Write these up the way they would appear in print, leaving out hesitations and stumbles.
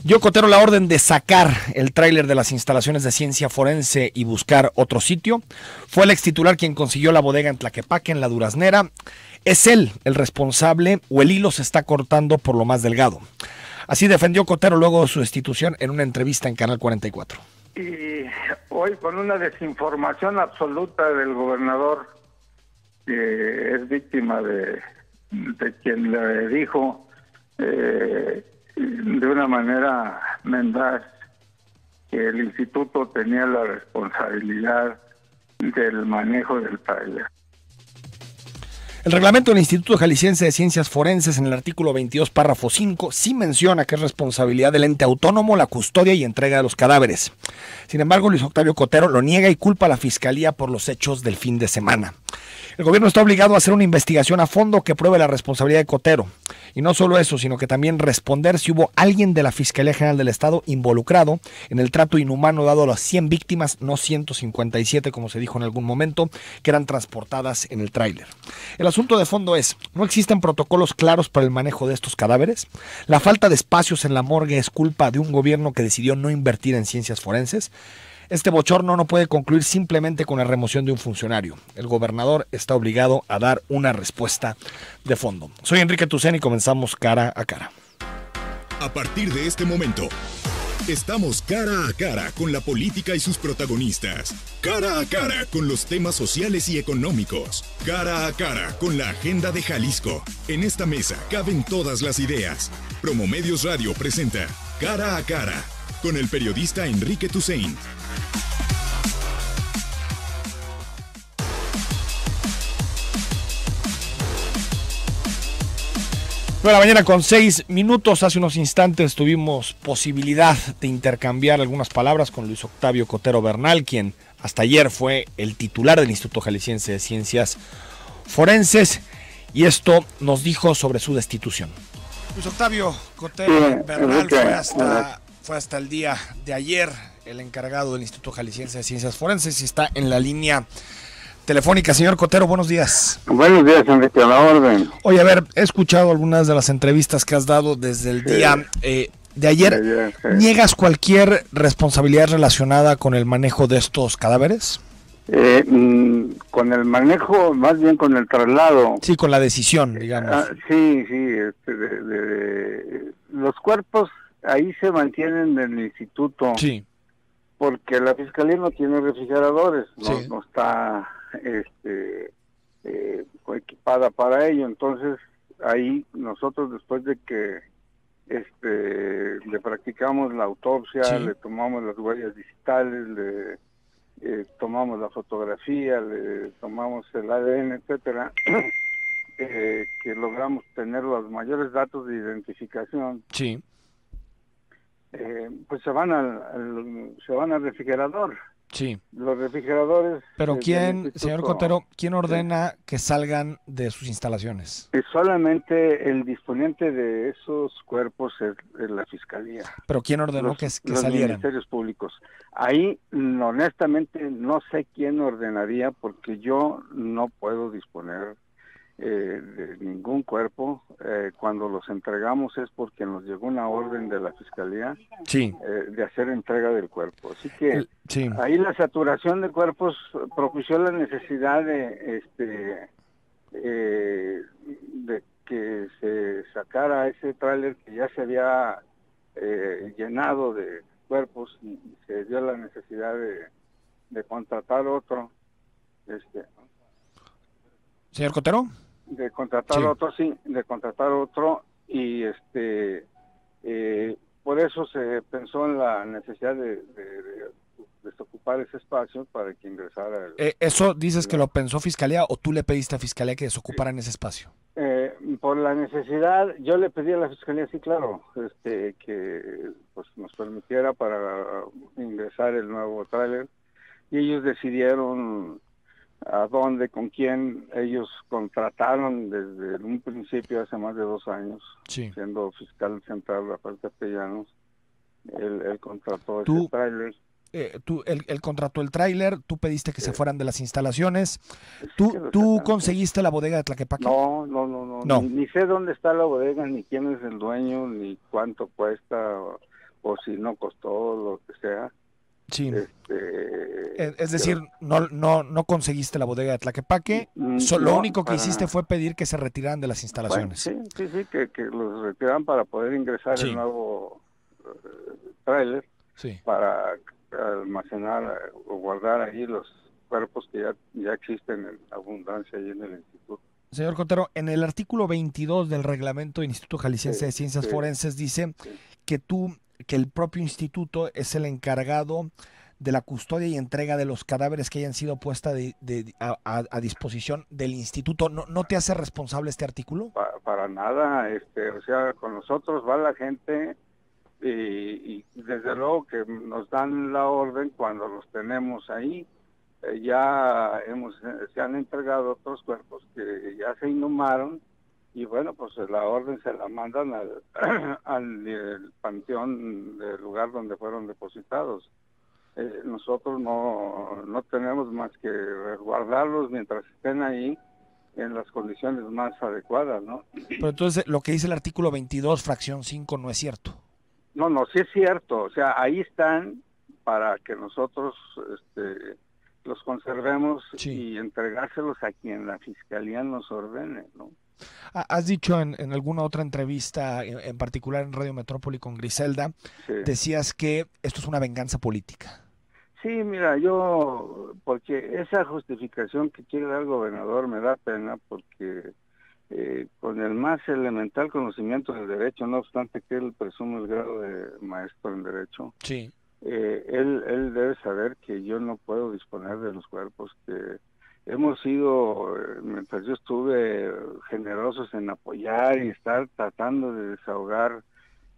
Dio Cotero la orden de sacar el tráiler de las instalaciones de ciencia forense y buscar otro sitio. Fue el ex titular quien consiguió la bodega en Tlaquepaque, en La Duraznera. Es él el responsable o el hilo se está cortando por lo más delgado. Así defendió Cotero luego de su destitución en una entrevista en Canal 44. Y hoy con una desinformación absoluta del gobernador, que es víctima de quien le dijo de una manera mendaz que el instituto tenía la responsabilidad del manejo del tráiler. El reglamento del Instituto Jalisciense de Ciencias Forenses, en el artículo 22, párrafo 5, sí menciona que es responsabilidad del ente autónomo la custodia y entrega de los cadáveres. Sin embargo, Luis Octavio Cotero lo niega y culpa a la Fiscalía por los hechos del fin de semana. El gobierno está obligado a hacer una investigación a fondo que pruebe la responsabilidad de Cotero. Y no solo eso, sino que también responder si hubo alguien de la Fiscalía General del Estado involucrado en el trato inhumano dado a las 100 víctimas, no 157 como se dijo en algún momento, que eran transportadas en el tráiler. El asunto de fondo es, ¿no existen protocolos claros para el manejo de estos cadáveres? ¿La falta de espacios en la morgue es culpa de un gobierno que decidió no invertir en ciencias forenses? Este bochorno no puede concluir simplemente con la remoción de un funcionario. El gobernador está obligado a dar una respuesta de fondo. Soy Enrique Tucen y comenzamos Cara a Cara. A partir de este momento, estamos cara a cara con la política y sus protagonistas. Cara a cara con los temas sociales y económicos. Cara a cara con la agenda de Jalisco. En esta mesa caben todas las ideas. Promomedios Radio presenta Cara a Cara con el periodista Enrique Tucen. 9:06 a.m. Hace unos instantes tuvimos posibilidad de intercambiar algunas palabras con Luis Octavio Cotero Bernal, quien hasta ayer fue el titular del Instituto Jalisciense de Ciencias Forenses, y esto nos dijo sobre su destitución. Luis Octavio Cotero Bernal fue hasta el día de ayer el encargado del Instituto Jalisciense de Ciencias Forenses y está en la línea telefónica. Señor Cotero, buenos días. Buenos días, Enrique, a la orden. Oye, a ver, he escuchado algunas de las entrevistas que has dado desde el día de ayer. ¿Niegas cualquier responsabilidad relacionada con el manejo de estos cadáveres? Con el manejo, más bien con el traslado. Sí, con la decisión, digamos. Sí, los cuerpos ahí se mantienen en el instituto. Sí. Porque la Fiscalía no tiene refrigeradores, Sí. no está equipada para ello. Entonces ahí nosotros, después de que le practicamos la autopsia, Sí. le tomamos las huellas digitales, le tomamos la fotografía, le tomamos el ADN, etcétera, que logramos tener los mayores datos de identificación. Sí. Pues se van al refrigerador. Sí. Los refrigeradores. Pero señor Cotero, ¿quién ordena que salgan de sus instalaciones? Solamente el disponente de esos cuerpos es la Fiscalía. ¿Pero quién ordenó que los salieran? Ministerios Públicos. Ahí, honestamente, no sé quién ordenaría, porque yo no puedo disponer de ningún cuerpo. Cuando los entregamos es porque nos llegó una orden de la Fiscalía, Sí. de hacer entrega del cuerpo. Así que Sí. ahí la saturación de cuerpos propició la necesidad de que se sacara ese tráiler que ya se había llenado de cuerpos, y se dio la necesidad de contratar otro. Señor Cotero. De contratar otro, y por eso se pensó en la necesidad de desocupar ese espacio para que ingresara ¿Eso dices que lo pensó Fiscalía o tú le pediste a Fiscalía que desocuparan ese espacio? Por la necesidad, yo le pedí a la Fiscalía, sí, claro, que pues nos permitiera para ingresar el nuevo tráiler, y ellos decidieron a dónde, con quién. Ellos contrataron desde un principio, hace más de 2 años, Sí. siendo fiscal central Rafael Castellanos. Él contrató ese tráiler. Él contrató el tráiler, tú pediste que se fueran de las instalaciones. Sí, ¿Tú conseguiste la bodega de Tlaquepaque? No. Ni sé dónde está la bodega, ni quién es el dueño, ni cuánto cuesta, o si no costó lo que sea. Sí. Es decir, no conseguiste la bodega de Tlaquepaque, lo único que hiciste fue pedir que se retiraran de las instalaciones. Bueno, sí, que los retiraran para poder ingresar el nuevo tráiler, para almacenar o guardar ahí los cuerpos que ya existen en abundancia ahí en el instituto. Señor Cotero, en el artículo 22 del reglamento del Instituto Jalisciense de Ciencias Forenses dice que el propio instituto es el encargado de la custodia y entrega de los cadáveres que hayan sido puestas a disposición del instituto. ¿No te hace responsable este artículo? Para nada, o sea, con nosotros va la gente y desde luego que nos dan la orden cuando los tenemos ahí. Se han entregado otros cuerpos que ya se inhumaron y bueno, pues la orden se la mandan al panteón del lugar donde fueron depositados. Nosotros no tenemos más que resguardarlos mientras estén ahí en las condiciones más adecuadas, ¿no? Pero entonces lo que dice el artículo 22, fracción 5, no es cierto. No, sí es cierto. O sea, ahí están para que nosotros los conservemos y entregárselos a quien la fiscalía nos ordene, ¿no? Has dicho en alguna otra entrevista, en particular en Radio Metrópoli con Griselda, decías que esto es una venganza política. Sí, mira, porque esa justificación que quiere dar el gobernador me da pena, porque con el más elemental conocimiento del derecho, no obstante que él presume el grado de maestro en derecho, él debe saber que yo no puedo disponer de los cuerpos, que hemos sido, mientras yo estuve, generosos en apoyar y estar tratando de desahogar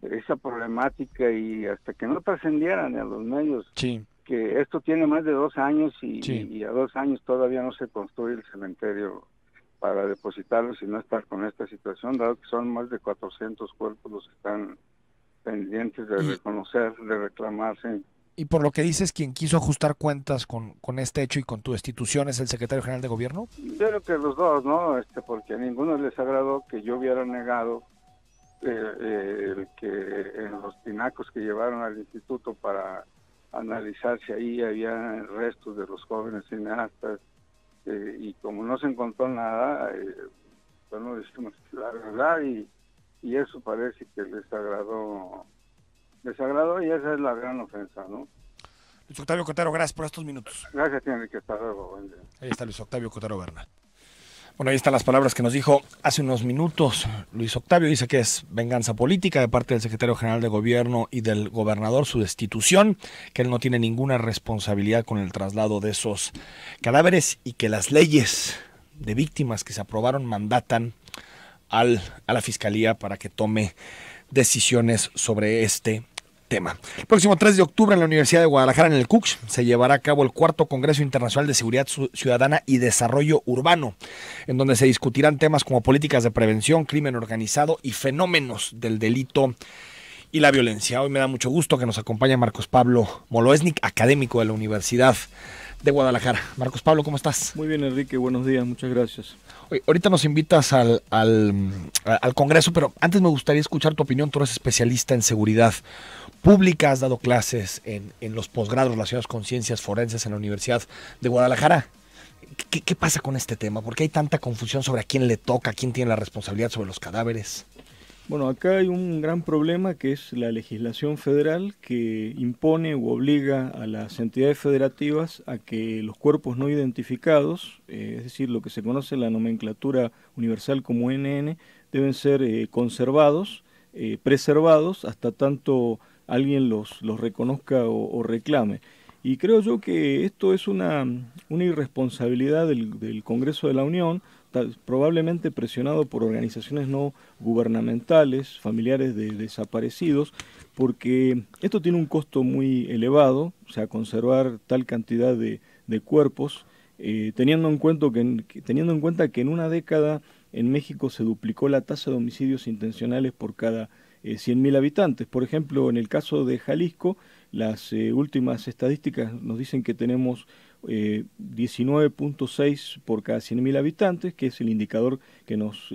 esa problemática y hasta que no trascendieran a los medios, que esto tiene más de 2 años y a 2 años todavía no se construye el cementerio para depositarlos y no estar con esta situación, dado que son más de 400 cuerpos los que están pendientes de reconocer, de reclamarse. Y por lo que dices, quien quiso ajustar cuentas con este hecho y con tu destitución es el secretario general de gobierno. Yo creo que los dos, ¿no? Porque a ninguno les agradó que yo hubiera negado el que en los tinacos que llevaron al instituto para analizar si ahí había restos de los jóvenes cineastas, y como no se encontró nada, bueno, decimos la verdad y eso parece que les agradó y esa es la gran ofensa, ¿no? Luis Octavio Cotero, gracias por estos minutos. Gracias, Enrique, hasta luego. Buen día. Ahí está Luis Octavio Cotero Bernal. Bueno, ahí están las palabras que nos dijo hace unos minutos Luis Octavio. Dice que es venganza política de parte del secretario general de gobierno y del gobernador, su destitución, que él no tiene ninguna responsabilidad con el traslado de esos cadáveres y que las leyes de víctimas que se aprobaron mandatan a la fiscalía para que tome decisiones sobre este tema. El próximo 3 de octubre en la Universidad de Guadalajara, en el CUCS, se llevará a cabo el 4º Congreso Internacional de Seguridad Ciudadana y Desarrollo Urbano, en donde se discutirán temas como políticas de prevención, crimen organizado y fenómenos del delito y la violencia. Hoy me da mucho gusto que nos acompañe Marcos Pablo Moloesnik, académico de la Universidad de Guadalajara. Marcos Pablo, ¿cómo estás? Muy bien, Enrique, buenos días, muchas gracias. Oye, ahorita nos invitas al Congreso, pero antes me gustaría escuchar tu opinión. Tú eres especialista en seguridad pública, has dado clases en los posgrados relacionados con ciencias forenses en la Universidad de Guadalajara. ¿Qué pasa con este tema? ¿Por qué hay tanta confusión sobre a quién le toca, a quién tiene la responsabilidad sobre los cadáveres? Bueno, acá hay un gran problema que es la legislación federal que impone u obliga a las entidades federativas a que los cuerpos no identificados, es decir, lo que se conoce en la nomenclatura universal como NN, deben ser conservados, preservados, hasta tanto alguien los reconozca o reclame. Y creo yo que esto es una irresponsabilidad del Congreso de la Unión, probablemente presionado por organizaciones no gubernamentales, familiares de desaparecidos, porque esto tiene un costo muy elevado, o sea, conservar tal cantidad de cuerpos, teniendo en cuenta que en una década en México se duplicó la tasa de homicidios intencionales por cada 100.000 habitantes. Por ejemplo, en el caso de Jalisco, las últimas estadísticas nos dicen que tenemos 19.6 por cada 100.000 habitantes, que es el indicador que nos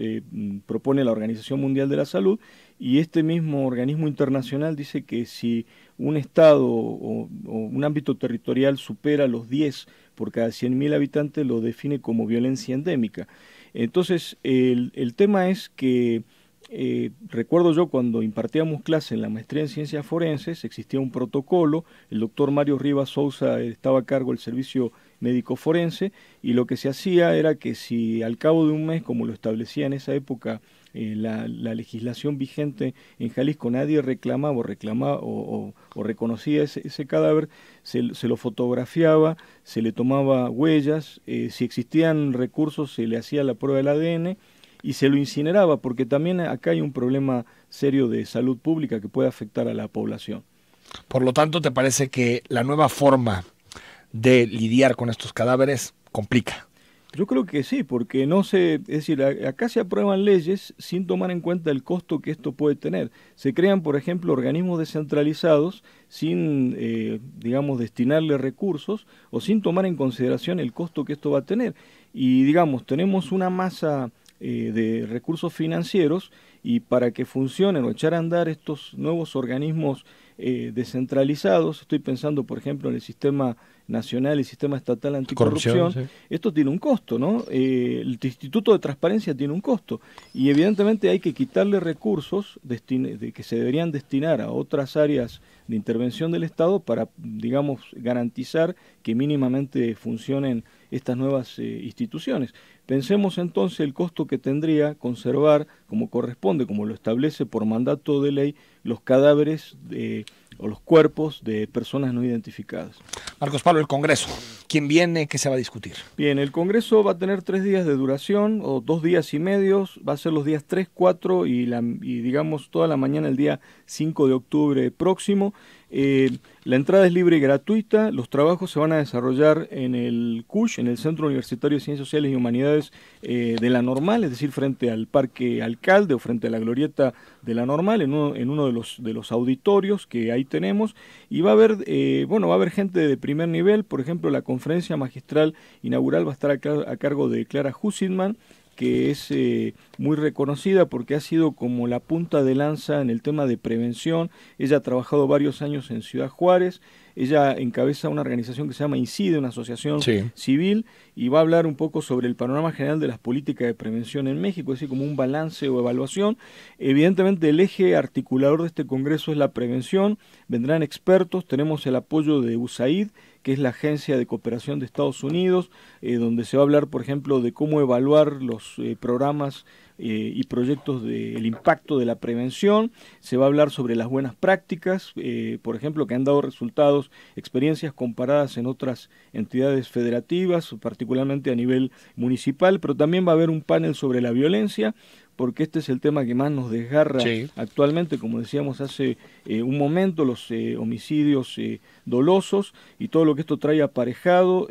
propone la Organización Mundial de la Salud, y este mismo organismo internacional dice que si un estado o un ámbito territorial supera los 10 por cada 100.000 habitantes, lo define como violencia endémica. Entonces, el tema es que recuerdo yo cuando impartíamos clase en la maestría en ciencias forenses, existía un protocolo, el doctor Mario Rivas Sousa estaba a cargo del servicio médico forense, y lo que se hacía era que si al cabo de un mes, como lo establecía en esa época la legislación vigente en Jalisco, nadie reclamaba o reconocía ese cadáver, se lo fotografiaba, se le tomaba huellas, si existían recursos se le hacía la prueba del ADN, y se lo incineraba, porque también acá hay un problema serio de salud pública que puede afectar a la población. Por lo tanto, ¿te parece que la nueva forma de lidiar con estos cadáveres complica? Yo creo que sí, porque no se, es decir, acá se aprueban leyes sin tomar en cuenta el costo que esto puede tener. Se crean, por ejemplo, organismos descentralizados sin, digamos, destinarle recursos o sin tomar en consideración el costo que esto va a tener. Y, digamos, tenemos una masa de recursos financieros, y para que funcionen o echar a andar estos nuevos organismos descentralizados, estoy pensando por ejemplo en el sistema nacional y sistema estatal anticorrupción, sí. Esto tiene un costo, ¿no? El Instituto de Transparencia tiene un costo, y evidentemente hay que quitarle recursos que se deberían destinar a otras áreas de intervención del Estado para, digamos, garantizar que mínimamente funcionen estas nuevas instituciones. Pensemos entonces el costo que tendría conservar, como corresponde, como lo establece por mandato de ley, los cadáveres o los cuerpos de personas no identificadas. Marcos Pablo, el Congreso, ¿quién viene? ¿Qué se va a discutir? Bien, el Congreso va a tener 3 días de duración, o 2 días y medio, va a ser los días 3, 4 y digamos toda la mañana el día 5 de octubre próximo. La entrada es libre y gratuita, los trabajos se van a desarrollar en el CUSH, en el Centro Universitario de Ciencias Sociales y Humanidades de La Normal, es decir, frente al Parque Alcalde o frente a la Glorieta de La Normal, en uno de los auditorios que ahí tenemos, y va a haber, va a haber gente de primer nivel. Por ejemplo, la conferencia magistral inaugural va a estar a cargo de Clara Hussidman, que es muy reconocida porque ha sido como la punta de lanza en el tema de prevención. Ella ha trabajado varios años en Ciudad Juárez, ella encabeza una organización que se llama INCIDE, una asociación civil, y va a hablar un poco sobre el panorama general de las políticas de prevención en México, es decir, como un balance o evaluación. Evidentemente el eje articulador de este congreso es la prevención, vendrán expertos, tenemos el apoyo de USAID, que es la Agencia de Cooperación de Estados Unidos, donde se va a hablar, por ejemplo, de cómo evaluar los programas y proyectos del impacto de la prevención. Se va a hablar sobre las buenas prácticas, por ejemplo, que han dado resultados, experiencias comparadas en otras entidades federativas, particularmente a nivel municipal, pero también va a haber un panel sobre la violencia, porque este es el tema que más nos desgarra actualmente, como decíamos hace un momento, los homicidios dolosos y todo lo que esto trae aparejado,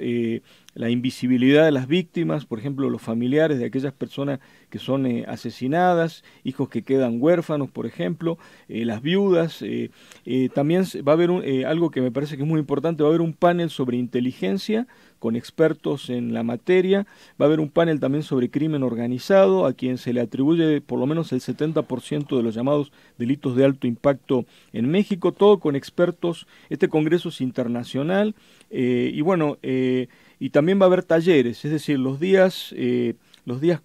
la invisibilidad de las víctimas, por ejemplo, los familiares de aquellas personas que son asesinadas, hijos que quedan huérfanos, por ejemplo, las viudas. También va a haber algo que me parece que es muy importante, va a haber un panel sobre inteligencia con expertos en la materia, va a haber un panel también sobre crimen organizado, a quien se le atribuye por lo menos el 70% de los llamados delitos de alto impacto en México, todo con expertos. Este congreso es internacional, y también va a haber talleres, es decir, los días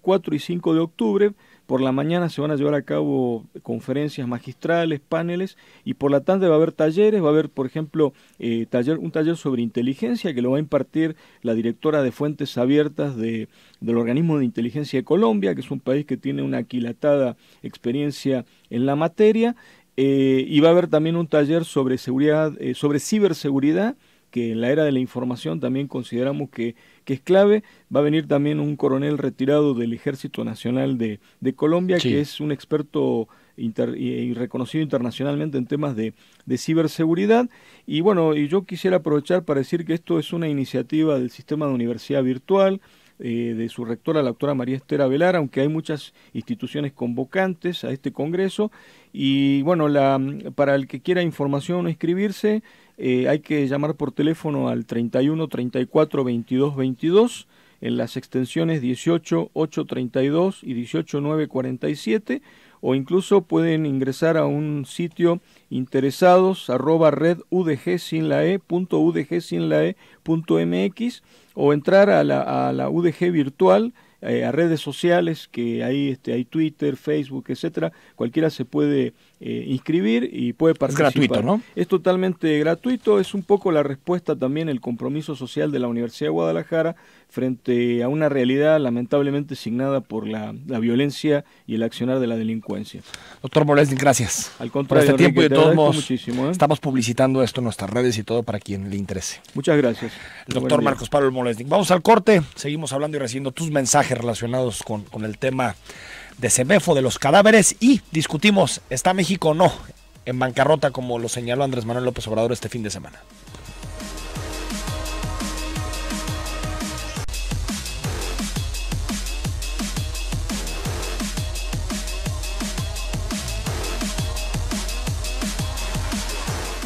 4 y 5 de octubre, por la mañana se van a llevar a cabo conferencias magistrales, paneles, y por la tarde va a haber talleres. Va a haber, por ejemplo, un taller sobre inteligencia que lo va a impartir la directora de Fuentes Abiertas del Organismo de Inteligencia de Colombia, que es un país que tiene una aquilatada experiencia en la materia, y va a haber también un taller sobre sobre ciberseguridad, que en la era de la información también consideramos que es clave. Va a venir también un coronel retirado del Ejército Nacional de Colombia, que es un experto y reconocido internacionalmente en temas de ciberseguridad. Y bueno, y yo quisiera aprovechar para decir que esto es una iniciativa del sistema de universidad virtual. de su rectora, la doctora María Esther Avelar, aunque hay muchas instituciones convocantes a este congreso. Y bueno, para el que quiera información o inscribirse, hay que llamar por teléfono al 31 34 22 22 en las extensiones 18 832 y 18 947, o incluso pueden ingresar a un sitio interesados@redudgsinlae.udgsinlae.mx, o entrar a la UDG virtual, a redes sociales, que ahí hay Twitter, Facebook, etcétera. Cualquiera se puede inscribir y puede participar. Es gratuito, ¿no? Es totalmente gratuito, es un poco la respuesta también, el compromiso social de la Universidad de Guadalajara frente a una realidad lamentablemente signada por la violencia y el accionar de la delincuencia. Doctor Molesnik, gracias. Al contrario, por este tiempo, y de todos modos muchísimo, estamos publicitando esto en nuestras redes y todo para quien le interese. Muchas gracias. El doctor Marcos Pablo Molesnik. Vamos al corte, seguimos hablando y recibiendo tus mensajes relacionados con el tema de CEMEFO, de los cadáveres, y discutimos, ¿está México o no en bancarrota, como lo señaló Andrés Manuel López Obrador este fin de semana?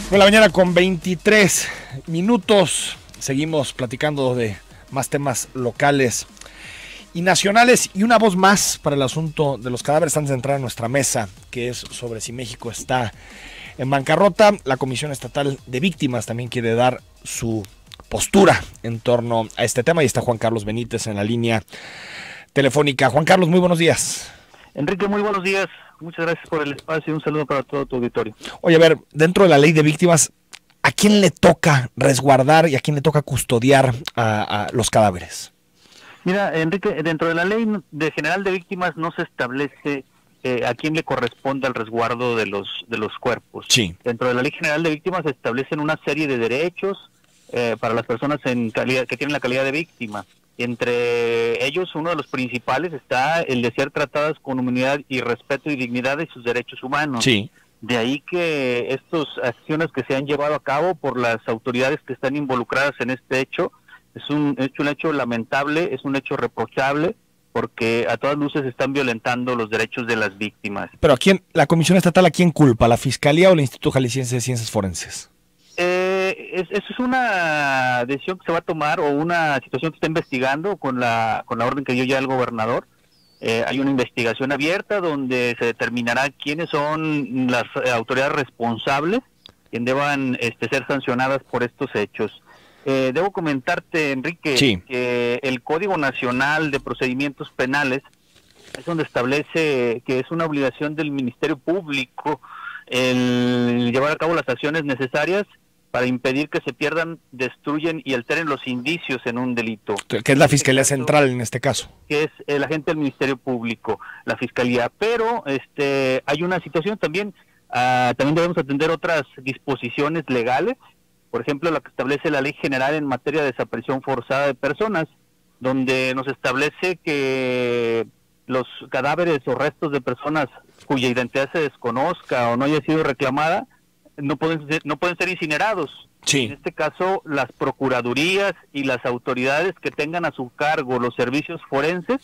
De la mañana con 23 minutos, seguimos platicando de más temas locales y nacionales, y una voz más para el asunto de los cadáveres antes de entrar a nuestra mesa, que es sobre si México está en bancarrota. La Comisión Estatal de Víctimas también quiere dar su postura en torno a este tema, y está Juan Carlos Benítez en la línea telefónica. Juan Carlos, muy buenos días. Enrique, muy buenos días. Muchas gracias por el espacio y un saludo para todo tu auditorio. Oye, a ver, dentro de la ley de víctimas, ¿a quién le toca resguardar y a quién le toca custodiar a los cadáveres? Mira, Enrique, dentro de la ley general de víctimas no se establece a quién le corresponde el resguardo de los cuerpos. Sí. Dentro de la ley general de víctimas se establecen una serie de derechos para las personas que tienen la calidad de víctima. Entre ellos, uno de los principales está el de ser tratadas con humanidad y respeto y dignidad de sus derechos humanos. Sí. De ahí que estas acciones que se han llevado a cabo por las autoridades que están involucradas en este hecho es un hecho lamentable, es un hecho reprochable, porque a todas luces están violentando los derechos de las víctimas. Pero la Comisión Estatal, ¿a quién culpa? ¿La Fiscalía o el Instituto Jalisciense de Ciencias Forenses? Eso es una decisión que se va a tomar, o una situación que está investigando con la orden que dio ya el gobernador. Hay una investigación abierta donde se determinará quiénes son las autoridades responsables, quien deban ser sancionadas por estos hechos. Debo comentarte, Enrique, sí, que el Código Nacional de Procedimientos Penales es donde establece que es una obligación del Ministerio Público el llevar a cabo las acciones necesarias para impedir que se pierdan, destruyen y alteren los indicios en un delito. Que es la Fiscalía Central en este caso. Que es el agente del Ministerio Público, la Fiscalía. Pero hay una situación también, también debemos atender otras disposiciones legales, por ejemplo, la que establece la Ley General en materia de desaparición forzada de personas, donde nos establece que los cadáveres o restos de personas cuya identidad se desconozca o no haya sido reclamada, no pueden ser incinerados. Sí. En este caso, las procuradurías y las autoridades que tengan a su cargo los servicios forenses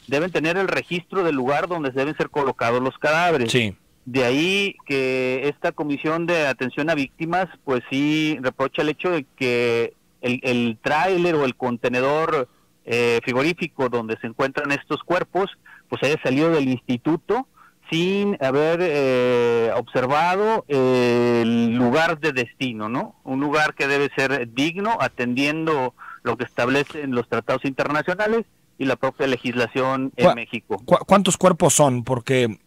deben tener el registro del lugar donde deben ser colocados los cadáveres. Sí. De ahí que esta Comisión de Atención a Víctimas, pues sí reprocha el hecho de que el tráiler o el contenedor frigorífico donde se encuentran estos cuerpos, pues haya salido del instituto sin haber observado el lugar de destino, ¿no? Un lugar que debe ser digno, atendiendo lo que establecen los tratados internacionales y la propia legislación en México. ¿Cuántos cuerpos son? Porque,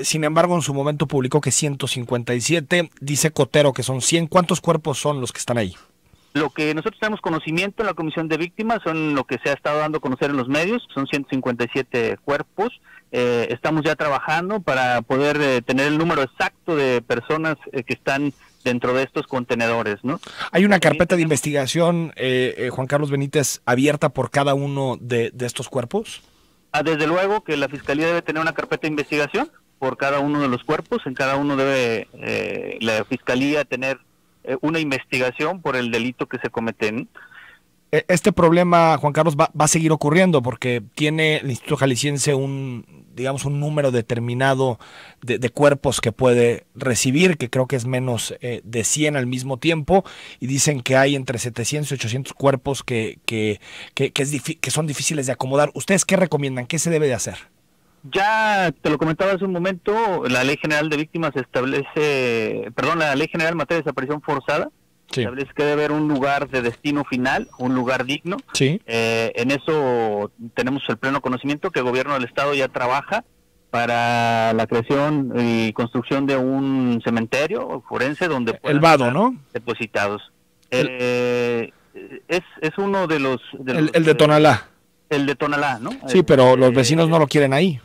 sin embargo, en su momento publicó que 157, dice Cotero que son 100. ¿Cuántos cuerpos son los que están ahí? Lo que nosotros tenemos conocimiento en la Comisión de Víctimas son lo que se ha estado dando a conocer en los medios, son 157 cuerpos. Estamos ya trabajando para poder tener el número exacto de personas que están dentro de estos contenedores, ¿no? ¿Hay una carpeta de investigación, Juan Carlos Benítez, abierta por cada uno de estos cuerpos? Desde luego que la Fiscalía debe tener una carpeta de investigación por cada uno de los cuerpos. En cada uno debe la Fiscalía tener una investigación por el delito que se cometen. Este problema, Juan Carlos, va a seguir ocurriendo porque tiene el Instituto Jalisciense un número determinado de cuerpos que puede recibir, que creo que es menos de 100 al mismo tiempo, y dicen que hay entre 700 y 800 cuerpos que son difíciles de acomodar. ¿Ustedes qué recomiendan? ¿Qué se debe de hacer? Ya te lo comentaba hace un momento, la Ley General de Víctimas la Ley General en materia de desaparición forzada, Sí. establece que debe haber un lugar de destino final, un lugar digno. Sí. En eso tenemos el pleno conocimiento que el gobierno del estado ya trabaja para la creación y construcción de un cementerio forense donde puedan El vado, estar ¿no? depositados. Es uno de los... El de Tonalá. El de Tonalá, ¿no? Sí, pero los vecinos no lo quieren ahí.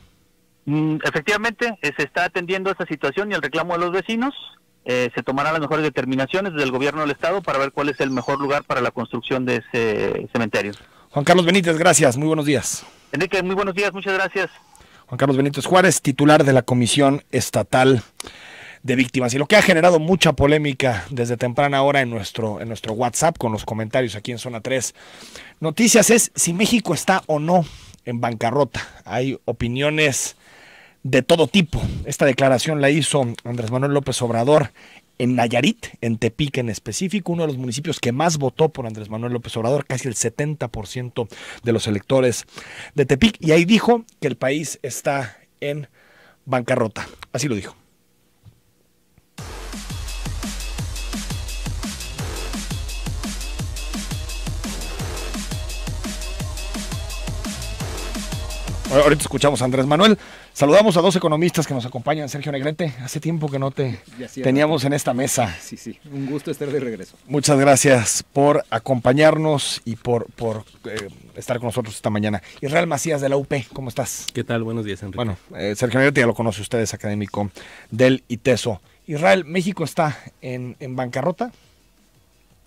Efectivamente, se está atendiendo esta situación y el reclamo de los vecinos. Se tomarán las mejores determinaciones del gobierno del estado para ver cuál es el mejor lugar para la construcción de ese cementerio. Juan Carlos Benítez, gracias, muy buenos días. Enrique, muy buenos días, muchas gracias. Juan Carlos Benítez Juárez, titular de la Comisión Estatal de Víctimas, y lo que ha generado mucha polémica desde temprana hora en nuestro WhatsApp con los comentarios aquí en Zona 3 Noticias es si México está o no en bancarrota. Hay opiniones de todo tipo. Esta declaración la hizo Andrés Manuel López Obrador en Nayarit, en Tepic en específico, uno de los municipios que más votó por Andrés Manuel López Obrador, casi el 70% de los electores de Tepic, y ahí dijo que el país está en bancarrota. Así lo dijo. Ahorita escuchamos a Andrés Manuel. Saludamos a dos economistas que nos acompañan. Sergio Negrete, hace tiempo que no te teníamos en esta mesa. Sí, un gusto estar de regreso. Muchas gracias por acompañarnos y por estar con nosotros esta mañana. Israel Macías de la UP, ¿cómo estás? ¿Qué tal? Buenos días, Enrique. Bueno, Sergio Negrete ya lo conoce usted, es académico del ITESO. Israel, ¿México está en bancarrota?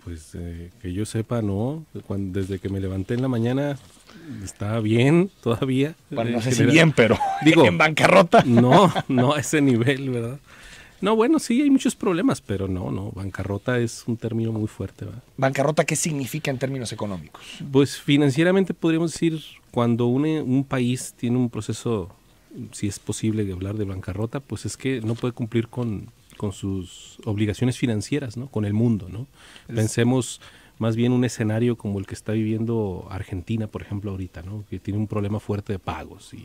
Pues que yo sepa, no. Desde que me levanté en la mañana está bien todavía. Bueno, no sé si bien, pero digo, en bancarrota. No a ese nivel, ¿verdad? No, bueno, sí, hay muchos problemas, pero no, bancarrota es un término muy fuerte, ¿verdad? ¿Bancarrota qué significa en términos económicos? Pues financieramente podríamos decir, cuando un país tiene un proceso, si es posible hablar de bancarrota, pues es que no puede cumplir con sus obligaciones financieras, ¿no? Con el mundo, ¿no? Pensemos más bien un escenario como el que está viviendo Argentina, por ejemplo, ahorita, ¿no? Que tiene un problema fuerte de pagos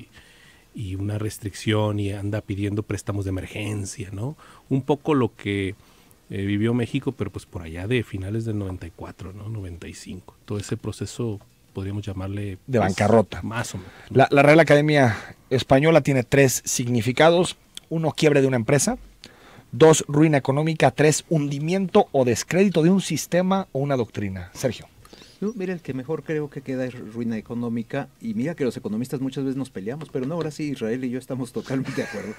y una restricción y anda pidiendo préstamos de emergencia, ¿no? Un poco lo que vivió México, pero pues por allá de finales del 94, ¿no? 95. Todo ese proceso podríamos llamarle... de bancarrota. Más o menos, ¿no? La Real Academia Española tiene 3 significados. 1, quiebre de una empresa. 2, ruina económica. 3, hundimiento o descrédito de un sistema o una doctrina. Sergio. No, mira, el que mejor creo que queda es ruina económica, y mira que los economistas muchas veces nos peleamos, pero no, ahora sí Israel y yo estamos totalmente de acuerdo.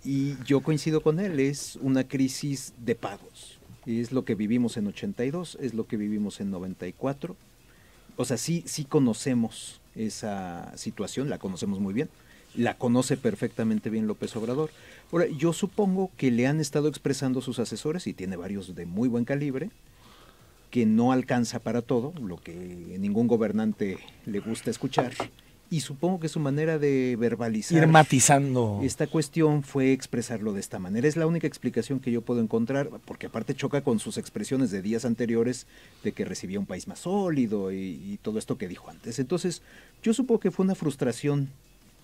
Y yo coincido con él, es una crisis de pagos. Es lo que vivimos en 82, es lo que vivimos en 94. O sea, sí conocemos esa situación, la conocemos muy bien. La conoce perfectamente bien López Obrador. Ahora, yo supongo que le han estado expresando sus asesores, y tiene varios de muy buen calibre, que no alcanza para todo, lo que a ningún gobernante le gusta escuchar, y supongo que su manera de verbalizar Ir matizando esta cuestión fue expresarlo de esta manera. Es la única explicación que yo puedo encontrar, porque aparte choca con sus expresiones de días anteriores de que recibía un país más sólido y todo esto que dijo antes. Entonces, yo supongo que fue una frustración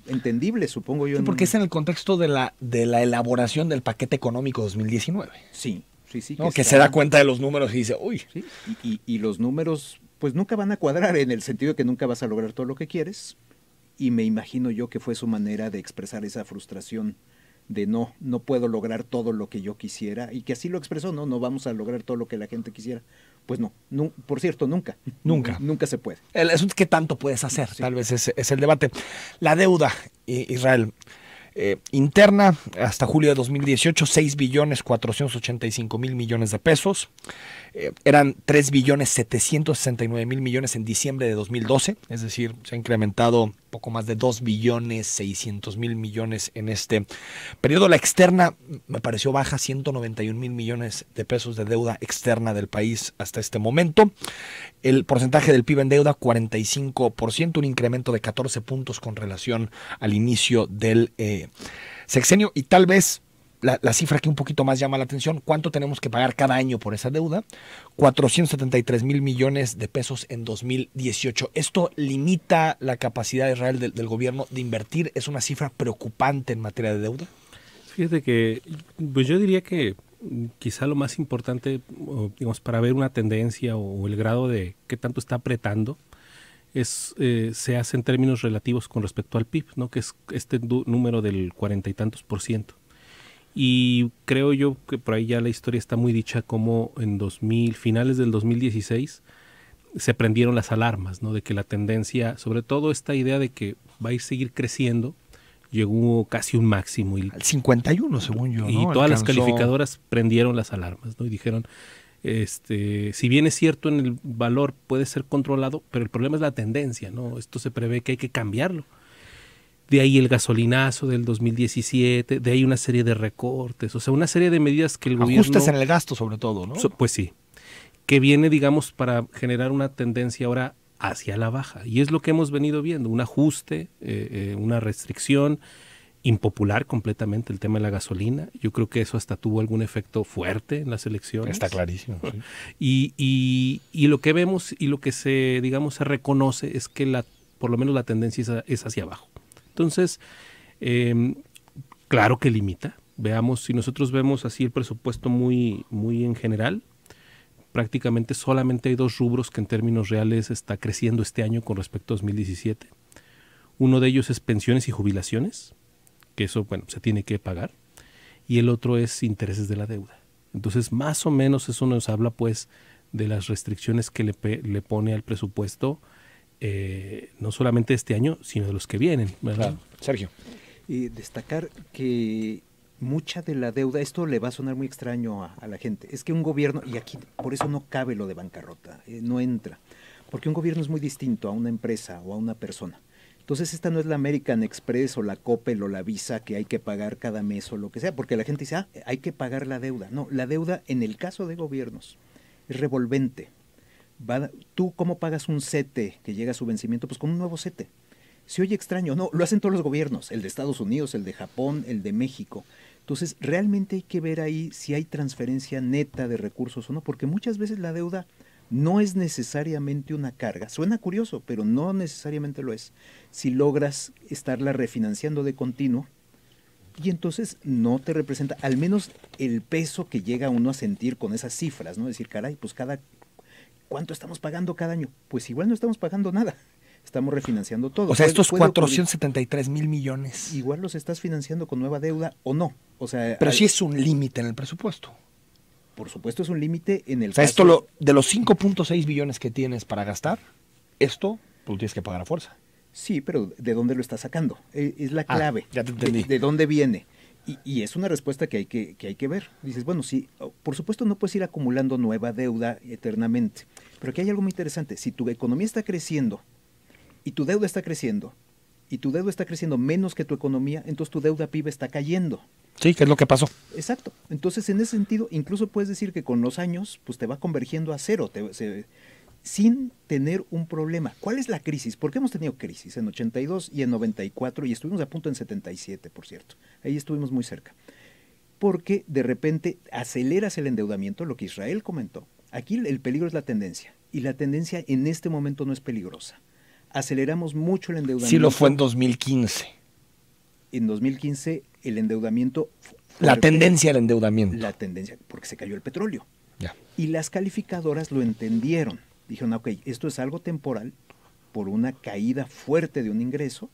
entendible, supongo yo. Sí, porque es en el contexto de la elaboración del paquete económico 2019. Sí, ¿no? Que se da cuenta de los números y dice, uy. Sí, y los números pues nunca van a cuadrar, en el sentido de que nunca vas a lograr todo lo que quieres, y me imagino yo que fue su manera de expresar esa frustración de no puedo lograr todo lo que yo quisiera, y que así lo expresó, no vamos a lograr todo lo que la gente quisiera. Pues no, por cierto, nunca se puede. El asunto es qué tanto puedes hacer, sí. Tal vez es el debate. La deuda, Israel, interna hasta julio de 2018, 6.485.000 millones de pesos. Eran 3.769.000 millones en diciembre de 2012, es decir, se ha incrementado poco más de 2.600.000.000.000 en este periodo. La externa me pareció baja, 191.000.000.000 de pesos de deuda externa del país hasta este momento. El porcentaje del PIB en deuda, 45%, un incremento de 14 puntos con relación al inicio del sexenio. Y tal vez la cifra que un poquito más llama la atención, ¿cuánto tenemos que pagar cada año por esa deuda? 473.000.000.000 de pesos en 2018. ¿Esto limita la capacidad de Israel del gobierno de invertir? ¿Es una cifra preocupante en materia de deuda? Fíjate que pues yo diría que quizá lo más importante, digamos, para ver una tendencia o el grado de qué tanto está apretando, se hace en términos relativos con respecto al PIB, ¿no? Que es este número del 40 y tantos %. Y creo yo que por ahí ya la historia está muy dicha, como en finales del 2016 se prendieron las alarmas, ¿no? De que la tendencia, sobre todo esta idea de que va a seguir creciendo, llegó casi un máximo. Al 51, según yo, ¿no? Y todas las calificadoras prendieron las alarmas, ¿no? Y dijeron, si bien es cierto en el valor puede ser controlado, pero el problema es la tendencia, ¿no? Esto se prevé que hay que cambiarlo. De ahí el gasolinazo del 2017, de ahí una serie de recortes, o sea, una serie de medidas que el gobierno... Ajustes en el gasto, sobre todo, ¿no? Pues sí, que viene, digamos, para generar una tendencia ahora hacia la baja. Y es lo que hemos venido viendo, un ajuste, una restricción impopular completamente, el tema de la gasolina. Yo creo que eso hasta tuvo algún efecto fuerte en las elecciones. Está clarísimo. Sí. Y lo que vemos y lo que se reconoce es que por lo menos la tendencia es hacia abajo. Entonces, claro que limita. Veamos, si nosotros vemos así el presupuesto muy, muy en general, prácticamente solamente hay 2 rubros que en términos reales está creciendo este año con respecto a 2017. Uno de ellos es pensiones y jubilaciones, que eso, bueno, se tiene que pagar, y el otro es intereses de la deuda. Entonces, más o menos eso nos habla, pues, de las restricciones que le pone al presupuesto, no solamente este año, sino de los que vienen, ¿verdad? Claro. Sergio. Destacar que mucha de la deuda, esto le va a sonar muy extraño a la gente, es que un gobierno, y aquí por eso no cabe lo de bancarrota, no entra, porque un gobierno es muy distinto a una empresa o a una persona. Entonces esta no es la American Express o la Coppel o la Visa que hay que pagar cada mes o lo que sea, porque la gente dice, hay que pagar la deuda. No, la deuda en el caso de gobiernos es revolvente. ¿Tú cómo pagas un CETE que llega a su vencimiento? Pues con un nuevo CETE. Se oye extraño, no, lo hacen todos los gobiernos, el de Estados Unidos, el de Japón, el de México. Entonces realmente hay que ver ahí si hay transferencia neta de recursos o no, porque muchas veces la deuda no es necesariamente una carga. Suena curioso, pero no necesariamente lo es. Si logras estarla refinanciando de continuo, y entonces no te representa, al menos el peso que llega uno a sentir con esas cifras, ¿no? Decir, caray, pues ¿cuánto estamos pagando cada año? Pues igual no estamos pagando nada. Estamos refinanciando todo. O sea, estos 473,000 millones. Igual los estás financiando con nueva deuda o no. O sea, pero sí es un límite en el presupuesto. Por supuesto es un límite en el caso... O sea, de los 5.6 billones que tienes para gastar, esto tú tienes que pagar a fuerza. Sí, pero ¿de dónde lo estás sacando? Es la clave. Ya te entendí. ¿De dónde viene? Y es una respuesta que hay que ver. Dices, bueno, sí, por supuesto no puedes ir acumulando nueva deuda eternamente. Pero aquí hay algo muy interesante. Si tu economía está creciendo y tu deuda está creciendo, y tu deuda está creciendo menos que tu economía, entonces tu deuda PIB está cayendo. Sí, que es lo que pasó. Exacto. Entonces, en ese sentido, incluso puedes decir que con los años, pues te va convergiendo a cero, sin tener un problema. ¿Cuál es la crisis? Porque hemos tenido crisis en 82 y en 94, y estuvimos a punto en 77, por cierto. Ahí estuvimos muy cerca. Porque de repente aceleras el endeudamiento, lo que Israel comentó. Aquí el peligro es la tendencia, y la tendencia en este momento no es peligrosa. Aceleramos mucho el endeudamiento. Sí lo fue en 2015. En 2015 el endeudamiento... La tendencia del endeudamiento. La tendencia, porque se cayó el petróleo. Ya. Y las calificadoras lo entendieron. Dijeron, ok, esto es algo temporal por una caída fuerte de un ingreso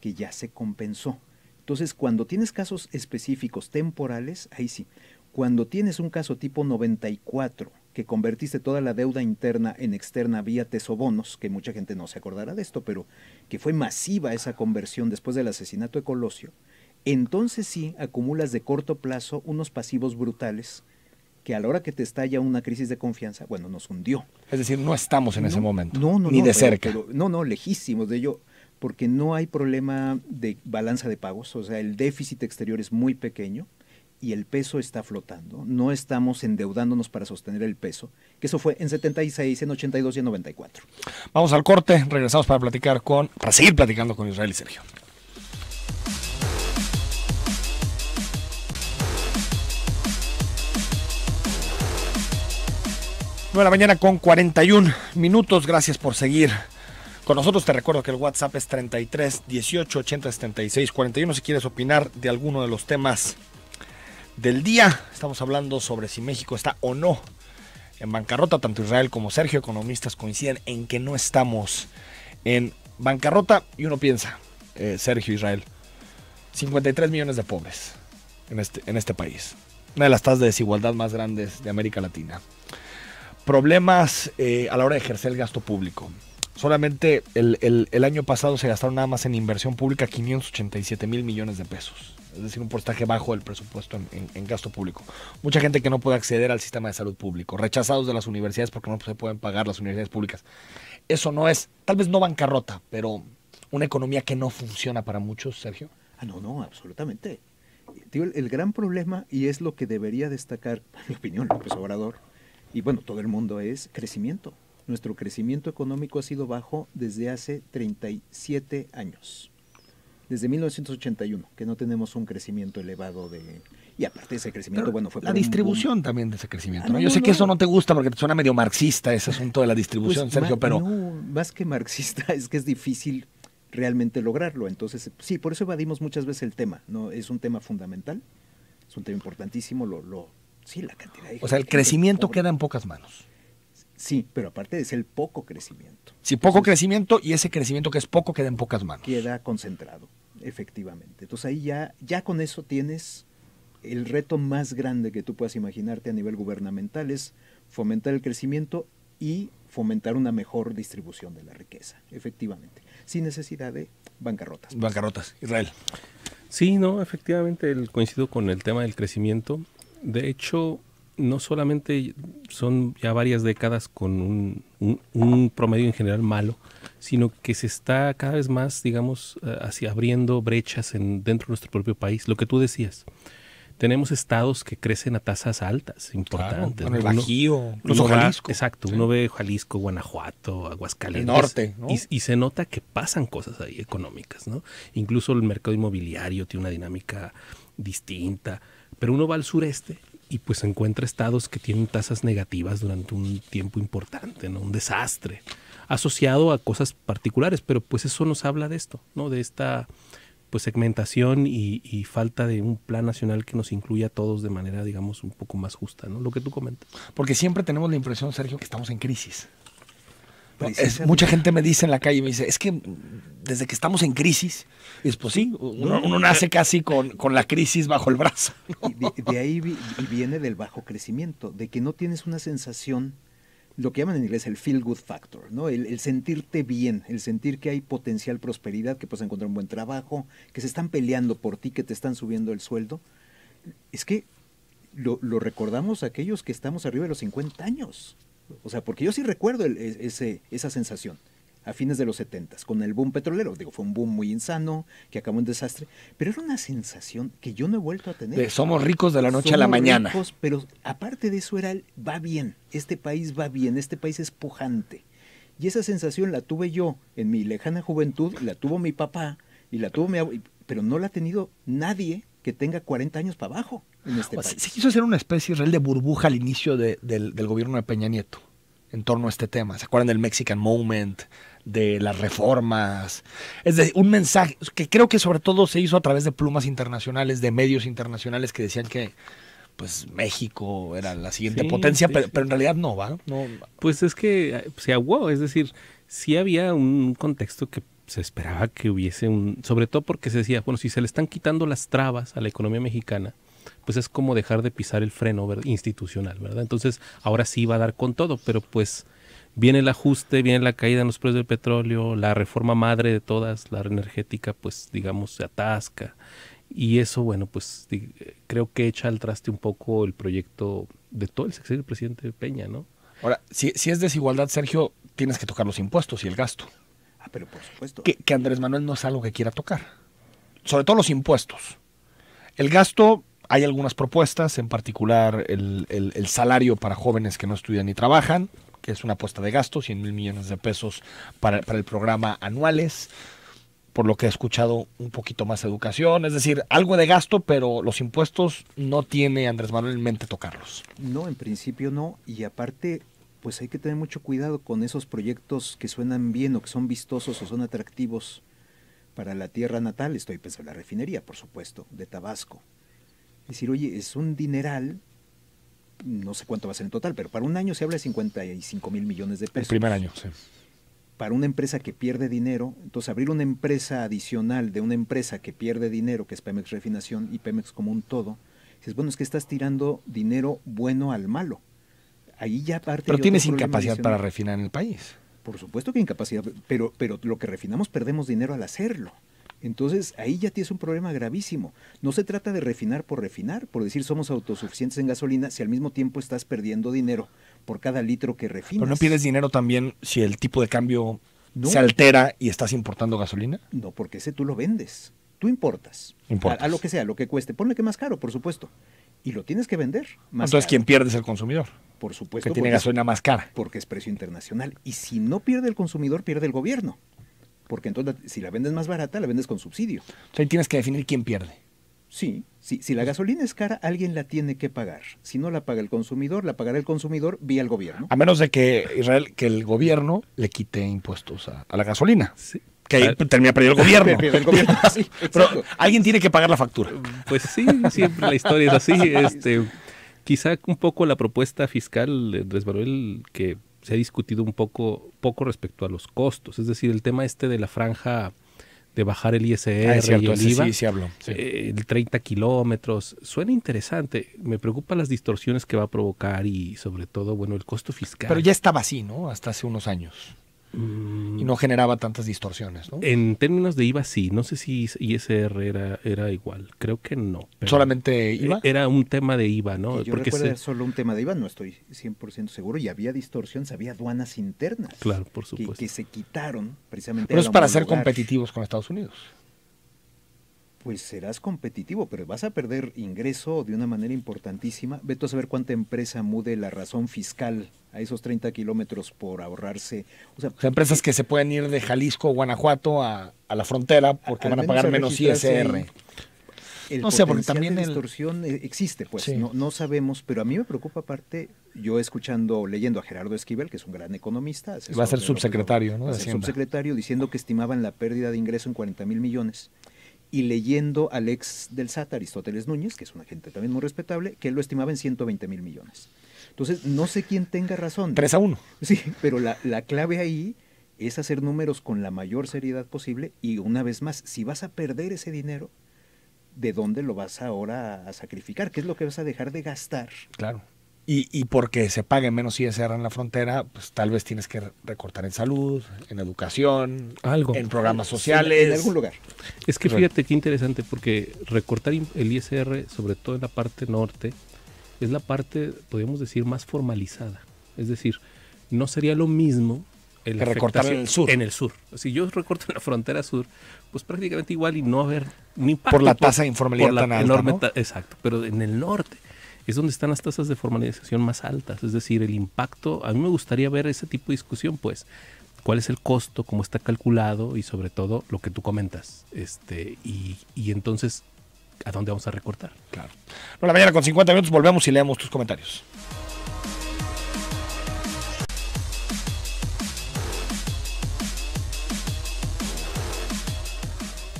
que ya se compensó. Entonces, cuando tienes casos específicos temporales, ahí sí. Cuando tienes un caso tipo 94, que convertiste toda la deuda interna en externa vía tesobonos, que mucha gente no se acordará de esto, pero que fue masiva esa conversión después del asesinato de Colosio, entonces sí acumulas de corto plazo unos pasivos brutales que a la hora que te estalla una crisis de confianza, bueno, nos hundió. Es decir, no estamos en ese momento, no, ni de cerca. No, lejísimos de ello. porque no hay problema de balanza de pagos, o sea, el déficit exterior es muy pequeño y el peso está flotando. No estamos endeudándonos para sostener el peso, que eso fue en 76, en 82 y en 94. Vamos al corte, regresamos para seguir platicando con Israel y Sergio. 9 de la mañana con 41 minutos. Gracias por seguir con nosotros. Te recuerdo que el WhatsApp es 33 18 80 76 41. Si quieres opinar de alguno de los temas del día, estamos hablando sobre si México está o no en bancarrota. Tanto Israel como Sergio, economistas, coinciden en que no estamos en bancarrota. Y uno piensa, Sergio, Israel, 53 millones de pobres en este país. Una de las tasas de desigualdad más grandes de América Latina. Problemas a la hora de ejercer el gasto público. Solamente el año pasado se gastaron nada más en inversión pública 587 mil millones de pesos. Es decir, un porcentaje bajo del presupuesto en gasto público. Mucha gente que no puede acceder al sistema de salud público. Rechazados de las universidades porque no se pueden pagar las universidades públicas. Eso no es, tal vez no bancarrota, pero una economía que no funciona para muchos, Sergio. No, absolutamente. Digo, el gran problema, y es lo que debería destacar, en mi opinión, López Obrador, y bueno, todo el mundo, es crecimiento. Nuestro crecimiento económico ha sido bajo desde hace 37 años. Desde 1981, que no tenemos un crecimiento elevado y aparte de ese crecimiento, pero bueno, fue la distribución también de ese crecimiento, ¿no? No, Yo sé que eso no te gusta porque te suena medio marxista ese asunto de la distribución, pues, Sergio, pero... No, más que marxista, es que es difícil realmente lograrlo. Entonces, sí, por eso evadimos muchas veces el tema, ¿no? Es un tema fundamental, es un tema importantísimo, sí, la cantidad de... O sea, el crecimiento queda en pocas manos. Sí, pero aparte es el poco crecimiento. Sí, poco crecimiento, y ese crecimiento que es poco queda en pocas manos. Queda concentrado, efectivamente. Entonces ahí ya con eso tienes el reto más grande que tú puedas imaginarte a nivel gubernamental, es fomentar el crecimiento y fomentar una mejor distribución de la riqueza, efectivamente, sin necesidad de bancarrotas. Bancarrotas, Israel. Sí, no, efectivamente coincido con el tema del crecimiento. De hecho, no solamente son ya varias décadas con un promedio en general malo, sino que se está cada vez más, digamos, abriendo brechas dentro de nuestro propio país. Lo que tú decías, tenemos estados que crecen a tasas altas, importantes. Claro, el Bajío, incluso Jalisco. Exacto, sí. Uno ve Jalisco, Guanajuato, Aguascalientes. El norte, ¿no? Y se nota que pasan cosas ahí económicas, ¿no? Incluso el mercado inmobiliario tiene una dinámica distinta. Pero uno va al sureste y pues encuentra estados que tienen tasas negativas durante un tiempo importante, ¿no? Un desastre, asociado a cosas particulares, pero pues eso nos habla de esto, ¿no? De esta pues segmentación y falta de un plan nacional que nos incluya a todos de manera, digamos, un poco más justa, ¿no? Lo que tú comentas. Porque siempre tenemos la impresión, Sergio, que estamos en crisis. Mucha gente me dice en la calle, me dice, es que desde que estamos en crisis, es pues sí, uno nace casi con la crisis bajo el brazo, ¿no? De ahí viene del bajo crecimiento, de que no tienes una sensación, lo que llaman en inglés el feel good factor, ¿no? El sentirte bien, el sentir que hay potencial prosperidad, que puedes encontrar un buen trabajo, que se están peleando por ti, que te están subiendo el sueldo. Es que lo recordamos aquellos que estamos arriba de los 50 años. O sea, porque yo sí recuerdo esa sensación a fines de los 70s, con el boom petrolero. Digo, fue un boom muy insano, que acabó en desastre, pero era una sensación que yo no he vuelto a tener. Somos ricos de la noche a la mañana. Ricos, pero aparte de eso era va bien, este país va bien, este país es pujante. Y esa sensación la tuve yo en mi lejana juventud, la tuvo mi papá, y la tuvo mi abuelo, pero no la ha tenido nadie que tenga 40 años para abajo en este país. Se quiso hacer una especie, Israel, de burbuja al inicio del gobierno de Peña Nieto en torno a este tema. ¿Se acuerdan del Mexican Moment, de las reformas? Es decir, un mensaje que creo que sobre todo se hizo a través de plumas internacionales, de medios internacionales que decían que pues México era la siguiente potencia, sí. Pero en realidad no, ¿va? No. Pues es que se aguó, es decir, sí había un contexto que se esperaba que hubiese sobre todo porque se decía, bueno, si se le están quitando las trabas a la economía mexicana, pues es como dejar de pisar el freno institucional, ¿verdad? Entonces, ahora sí va a dar con todo, pero pues viene el ajuste, viene la caída en los precios del petróleo, la reforma madre de todas, la energética, pues digamos, se atasca. Y eso, bueno, pues creo que echa al traste un poco el proyecto de todo el sexenio del presidente Peña, ¿no? Ahora, si es desigualdad, Sergio, tienes que tocar los impuestos y el gasto. pero por supuesto. Que Andrés Manuel no es algo que quiera tocar. Sobre todo los impuestos. El gasto, hay algunas propuestas, en particular el salario para jóvenes que no estudian ni trabajan, que es una apuesta de gasto, 100,000 millones de pesos para el programa anuales. Por lo que he escuchado, un poquito más educación, es decir, algo de gasto, pero los impuestos no tiene Andrés Manuel en mente tocarlos. No, en principio no, y aparte, pues hay que tener mucho cuidado con esos proyectos que suenan bien o que son vistosos o son atractivos para la tierra natal. Estoy pensando en la refinería, por supuesto, de Tabasco. Es decir, oye, es un dineral, no sé cuánto va a ser en total, pero para un año se habla de 55,000 millones de pesos. El primer año, sí. Para una empresa que pierde dinero, entonces abrir una empresa adicional de una empresa que pierde dinero, que es Pemex Refinación y Pemex como un todo, dices, bueno, es que estás tirando dinero bueno al malo. Ahí ya parte. Pero tienes incapacidad para refinar en el país. Por supuesto que incapacidad, pero lo que refinamos perdemos dinero al hacerlo. Entonces ahí ya tienes un problema gravísimo. No se trata de refinar, por decir somos autosuficientes en gasolina, si al mismo tiempo estás perdiendo dinero por cada litro que refinas. ¿Pero no pierdes dinero también si el tipo de cambio se altera y estás importando gasolina? No, porque ese tú lo vendes. Tú importas. A lo que sea, lo que cueste. Ponle que más caro, por supuesto. Y lo tienes que vender más Entonces, caro. ¿quién pierde es el consumidor? Por supuesto. Que tiene gasolina más cara. Porque es precio internacional. Y si no pierde el consumidor, pierde el gobierno. Porque entonces, si la vendes más barata, la vendes con subsidio. O sea, ahí tienes que definir quién pierde. Sí, si la gasolina es cara, alguien la tiene que pagar. Si no la paga el consumidor, la pagará el consumidor vía el gobierno. A menos de que Israel, que el gobierno le quite impuestos a la gasolina. Sí. Que ahí termina perdiendo el gobierno. Pierde el gobierno, sí, Pero exacto. alguien tiene que pagar la factura. Pues sí, siempre la historia es así. Quizá un poco la propuesta fiscal de Andrés Manuel que se ha discutido un poco respecto a los costos. Es decir, el tema de la franja de bajar el ISR Es cierto, y el IVA, sí habló. Sí. el 30 kilómetros, suena interesante. Me preocupan las distorsiones que va a provocar y sobre todo, bueno, el costo fiscal. Pero ya estaba así, ¿no? Hasta hace unos años. Y no generaba tantas distorsiones, ¿no? En términos de IVA sí, no sé si ISR era igual, creo que no. ¿Solamente IVA? Era un tema de IVA, ¿no? Que yo recuerdo era solo un tema de IVA, no estoy 100% seguro, y había distorsiones, había aduanas internas. Claro, por supuesto. Que se quitaron precisamente. Pero es para ser competitivos con Estados Unidos. Pues serás competitivo, pero vas a perder ingreso de una manera importantísima. Vete a saber cuánta empresa mude la razón fiscal a esos 30 kilómetros por ahorrarse. O sea, empresas que se pueden ir de Jalisco o Guanajuato a la frontera porque van a pagar menos ISR. No sé, porque también la distorsión existe, pues sí. No sabemos, pero a mí me preocupa aparte, yo leyendo a Gerardo Esquivel, que es un gran economista. Va a ser subsecretario, ¿no? Va a ser subsecretario, diciendo que estimaban la pérdida de ingreso en 40,000 millones. Y leyendo al ex del SAT, Aristóteles Núñez, que es una gente también muy respetable, que él lo estimaba en 120,000 millones. Entonces, no sé quién tenga razón. 3-1. Sí, pero la clave ahí es hacer números con la mayor seriedad posible y una vez más, si vas a perder ese dinero, ¿de dónde lo vas ahora a sacrificar? ¿Qué es lo que vas a dejar de gastar? Claro. Y porque se pague menos ISR en la frontera, pues tal vez tienes que recortar en salud, en educación, en programas sociales. En algún lugar. Es que fíjate qué interesante, porque recortar el ISR, sobre todo en la parte norte, es la parte, podríamos decir, más formalizada. Es decir, no sería lo mismo que recortar en el sur. En el sur. Si yo recorto en la frontera sur, pues prácticamente igual y no haber ni impacto. Por la tasa de informalidad tan alta, ¿no? Exacto, pero en el norte es donde están las tasas de formalización más altas. Es decir, el impacto, a mí me gustaría ver ese tipo de discusión, pues, cuál es el costo, cómo está calculado y sobre todo lo que tú comentas. Y entonces, ¿a dónde vamos a recortar? Claro. No, la mañana con 50 minutos volvemos y leemos tus comentarios.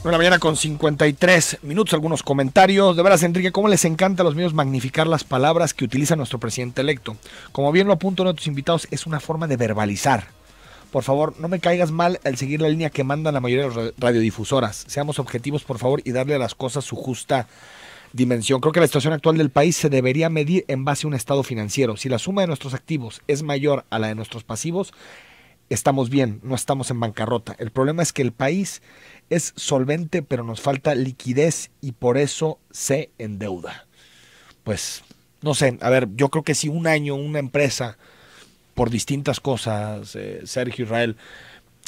Bueno, la mañana con 53 minutos, algunos comentarios. De veras, Enrique, ¿cómo les encanta a los medios magnificar las palabras que utiliza nuestro presidente electo? Como bien lo apunta uno de tus invitados, es una forma de verbalizar. Por favor, no me caigas mal al seguir la línea que mandan la mayoría de las radiodifusoras. Seamos objetivos, por favor, y darle a las cosas su justa dimensión. Creo que la situación actual del país se debería medir en base a un estado financiero. Si la suma de nuestros activos es mayor a la de nuestros pasivos, estamos bien, no estamos en bancarrota. El problema es que el país es solvente, pero nos falta liquidez y por eso se endeuda. Pues, no sé, a ver, yo creo que si un año una empresa, por distintas cosas, Sergio, Israel,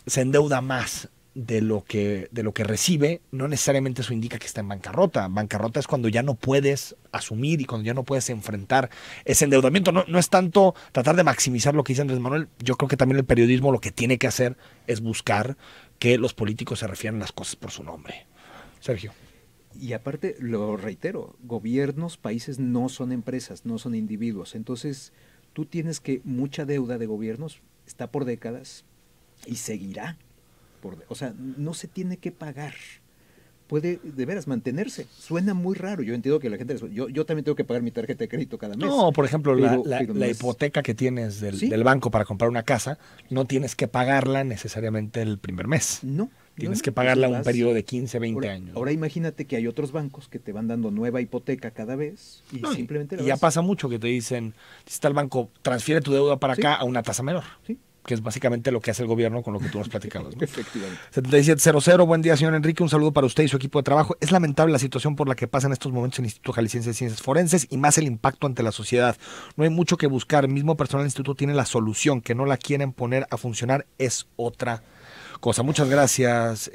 se endeuda más de lo que recibe, no necesariamente eso indica que está en bancarrota. Bancarrota es cuando ya no puedes asumir y cuando ya no puedes enfrentar ese endeudamiento. No es tanto tratar de maximizar lo que dice Andrés Manuel. Yo creo que también el periodismo lo que tiene que hacer es buscar que los políticos se refieran las cosas por su nombre. Sergio. Y aparte, lo reitero, gobiernos, países no son empresas, no son individuos. Entonces, tú tienes que mucha deuda de gobiernos está por décadas y seguirá. O sea, no se tiene que pagar. Puede, de veras, mantenerse. Suena muy raro. Yo entiendo que la gente... Yo también tengo que pagar mi tarjeta de crédito cada mes. No, por ejemplo, pero la hipoteca que tienes ¿sí? del banco para comprar una casa, no tienes que pagarla necesariamente el primer mes. No. Tienes que pagarla un periodo de 15, 20 años. Ahora imagínate que hay otros bancos que te van dando nueva hipoteca cada vez y simplemente... Y ya pasa mucho que te dicen, si está el banco, transfiere tu deuda para ¿sí? acá a una tasa menor. Sí. Que es básicamente lo que hace el gobierno con lo que tú nos platicabas, ¿no? Efectivamente. 7700, buen día, señor Enrique, un saludo para usted y su equipo de trabajo. Es lamentable la situación por la que pasa en estos momentos el Instituto Jalisciense de Ciencias Forenses y más el impacto ante la sociedad. No hay mucho que buscar, el mismo personal del instituto tiene la solución, que no la quieren poner a funcionar es otra cosa. Muchas gracias,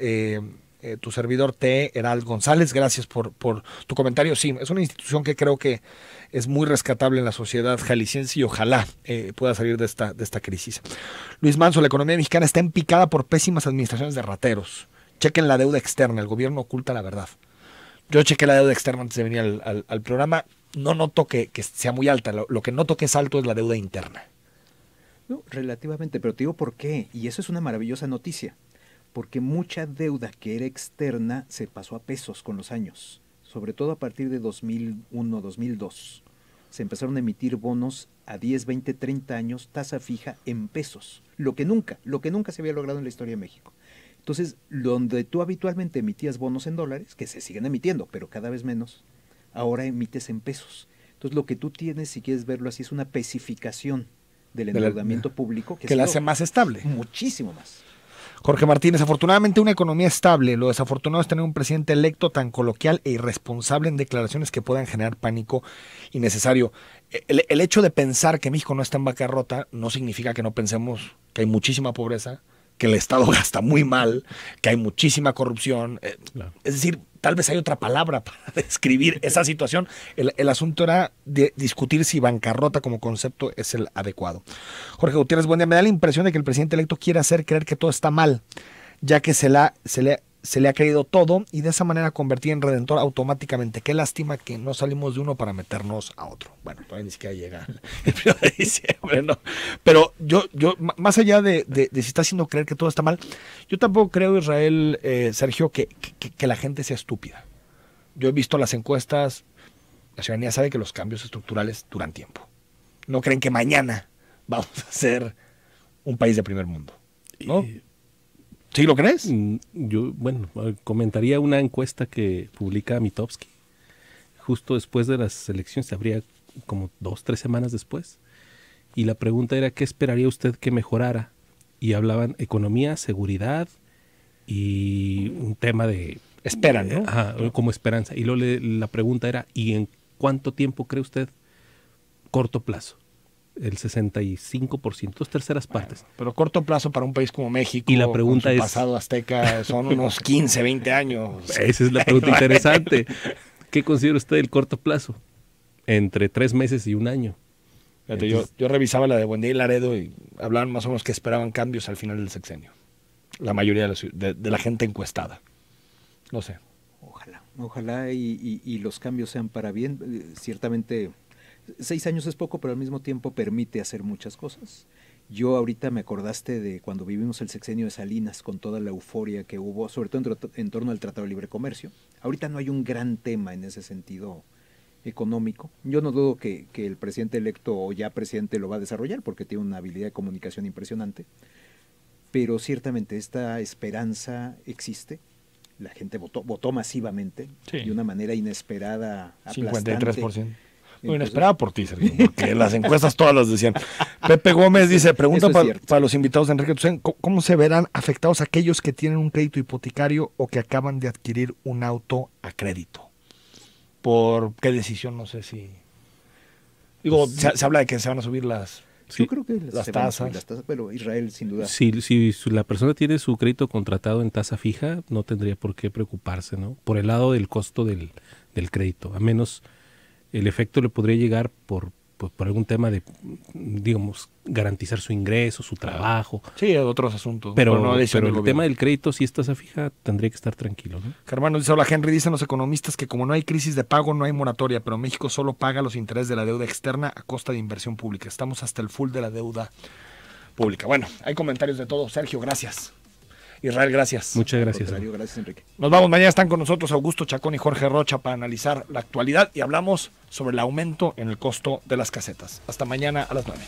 tu servidor T. Herald González, gracias por tu comentario. Sí, es una institución que creo que es muy rescatable en la sociedad jalisciense y ojalá pueda salir de esta crisis. Luis Manso, la economía mexicana está en picada por pésimas administraciones de rateros. Chequen la deuda externa, el gobierno oculta la verdad. Yo chequé la deuda externa antes de venir al programa, no noto que sea muy alta, lo que noto que es alto es la deuda interna. No, relativamente, pero te digo por qué, y eso es una maravillosa noticia, porque mucha deuda que era externa se pasó a pesos con los años. Sobre todo a partir de 2001, 2002, se empezaron a emitir bonos a 10, 20, 30 años, tasa fija en pesos, lo que nunca se había logrado en la historia de México. Entonces, donde tú habitualmente emitías bonos en dólares, que se siguen emitiendo, pero cada vez menos, ahora emites en pesos. Entonces, lo que tú tienes, si quieres verlo así, es una pesificación del endeudamiento público. Que la hace más estable. Muchísimo más. Jorge Martínez, afortunadamente una economía estable. Lo desafortunado es tener un presidente electo tan coloquial e irresponsable en declaraciones que puedan generar pánico innecesario. El hecho de pensar que México no está en bancarrota no significa que no pensemos que hay muchísima pobreza, que el Estado gasta muy mal, que hay muchísima corrupción. Claro. Es decir, tal vez hay otra palabra para describir esa situación. El asunto era de discutir si bancarrota como concepto es el adecuado. Jorge Gutiérrez, buen día. Me da la impresión de que el presidente electo quiere hacer creer que todo está mal, ya que se le ha creído todo y de esa manera convertir en redentor automáticamente. Qué lástima que no salimos de uno para meternos a otro. Bueno, todavía ni siquiera llega el 1 de diciembre, ¿no? Pero yo más allá de si está haciendo creer que todo está mal, yo tampoco creo, Israel, Sergio, que la gente sea estúpida. Yo he visto las encuestas, la ciudadanía sabe que los cambios estructurales duran tiempo. No creen que mañana vamos a ser un país de primer mundo, ¿no? ¿Sí lo crees? Yo, bueno, comentaría una encuesta que publica Mitofsky. Justo después de las elecciones, se abría como 2, 3 semanas después. Y la pregunta era, ¿qué esperaría usted que mejorara? Y hablaban economía, seguridad y un tema de... Esperan, ¿no? Como esperanza. Y luego la pregunta era, ¿y en cuánto tiempo cree usted corto plazo? El 65%, 2/3 partes. Pero corto plazo para un país como México, y la pregunta con su es, pasado azteca, son unos 15, 20 años. Esa es la pregunta interesante. ¿Qué considera usted el corto plazo? Entre 3 meses y 1 año. Fíjate, yo revisaba la de Buendía y Laredo y hablaban más o menos que esperaban cambios al final del sexenio. La mayoría de la gente encuestada. No sé. Ojalá y los cambios sean para bien. Ciertamente 6 años es poco, pero al mismo tiempo permite hacer muchas cosas. Yo ahorita me acordaste de cuando vivimos el sexenio de Salinas, con toda la euforia que hubo, sobre todo en torno al Tratado de Libre Comercio. Ahorita no hay un gran tema en ese sentido económico. Yo no dudo que el presidente electo o ya presidente lo va a desarrollar, porque tiene una habilidad de comunicación impresionante. Pero ciertamente esta esperanza existe. La gente votó masivamente, sí, de una manera inesperada, aplastante. 53%. Muy inesperada por ti, Sergio, porque las encuestas todas las decían. Pepe Gómez dice, pregunta para los invitados de Enrique Tucen, ¿cómo se verán afectados aquellos que tienen un crédito hipotecario o que acaban de adquirir un auto a crédito? ¿Por qué decisión? No sé si... Digo, se habla de que se van a subir las Sí. Yo creo que Las se van a subir tasas. las tasas, pero Israel sin duda. Si la persona tiene su crédito contratado en tasa fija, no tendría por qué preocuparse, ¿no? Por el lado del costo del crédito, a menos el efecto le podría llegar por algún tema de, digamos, garantizar su ingreso, su trabajo. Sí, otros asuntos. Pero no decisión del el gobierno. tema del crédito, si es tasa fija, tendría que estar tranquilo, ¿no? Germán nos dice, hola Henry, dicen los economistas que como no hay crisis de pago, no hay moratoria, pero México solo paga los intereses de la deuda externa a costa de inversión pública. Estamos hasta el full de la deuda pública. Bueno, hay comentarios de todo. Sergio, gracias. Israel, gracias. Muchas gracias. Al contrario, gracias, Enrique. Nos vamos, mañana están con nosotros Augusto Chacón y Jorge Rocha para analizar la actualidad y hablamos sobre el aumento en el costo de las casetas. Hasta mañana a las 9.